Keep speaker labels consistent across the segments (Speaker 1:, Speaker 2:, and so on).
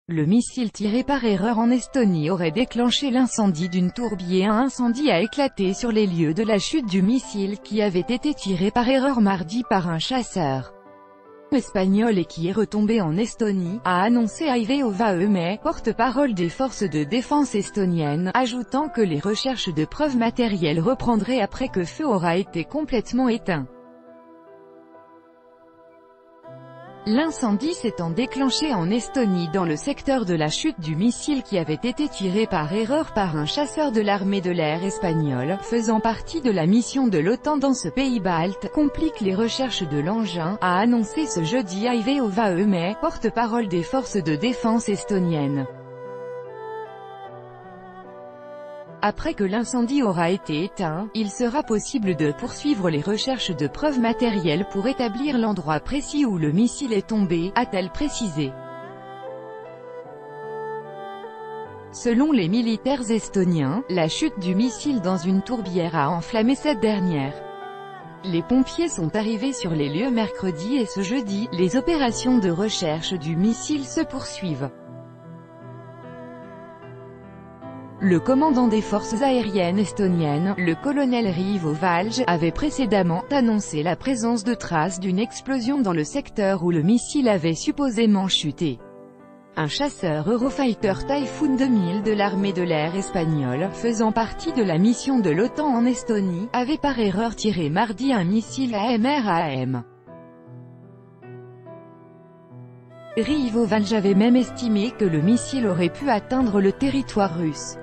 Speaker 1: Le missile tiré par erreur en Estonie aurait déclenché l'incendie d'une tourbière. Un incendie a éclaté sur les lieux de la chute du missile qui avait été tiré par erreur mardi par un chasseur espagnol et qui est retombé en Estonie, a annoncé Ivo Vaeme, porte-parole des forces de défense estoniennes, ajoutant que les recherches de preuves matérielles reprendraient après que feu aura été complètement éteint. L'incendie s'étant déclenché en Estonie dans le secteur de la chute du missile qui avait été tiré par erreur par un chasseur de l'armée de l'air espagnole, faisant partie de la mission de l'OTAN dans ce pays balte, complique les recherches de l'engin, a annoncé ce jeudi Ivo Vaeme, porte-parole des forces de défense estoniennes. Après que l'incendie aura été éteint, il sera possible de poursuivre les recherches de preuves matérielles pour établir l'endroit précis où le missile est tombé, a-t-elle précisé. Selon les militaires estoniens, la chute du missile dans une tourbière a enflammé cette dernière. Les pompiers sont arrivés sur les lieux mercredi et ce jeudi, les opérations de recherche du missile se poursuivent. Le commandant des forces aériennes estoniennes, le colonel Riivo Valge, avait précédemment annoncé la présence de traces d'une explosion dans le secteur où le missile avait supposément chuté. Un chasseur Eurofighter Typhoon 2000 de l'armée de l'air espagnole, faisant partie de la mission de l'OTAN en Estonie, avait par erreur tiré mardi un missile AMRAAM. Riivo Valge avait même estimé que le missile aurait pu atteindre le territoire russe.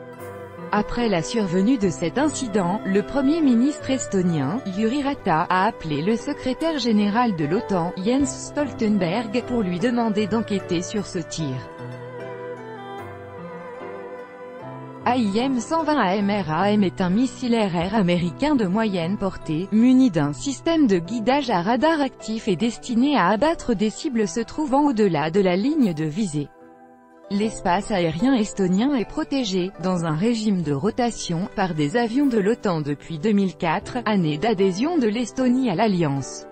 Speaker 1: Après la survenue de cet incident, le Premier ministre estonien, Jüri Ratas, a appelé le secrétaire général de l'OTAN, Jens Stoltenberg, pour lui demander d'enquêter sur ce tir. AIM-120 AMRAAM est un missile air-air américain de moyenne portée, muni d'un système de guidage à radar actif et destiné à abattre des cibles se trouvant au-delà de la ligne de visée. L'espace aérien estonien est protégé, dans un régime de rotation, par des avions de l'OTAN depuis 2004, année d'adhésion de l'Estonie à l'Alliance.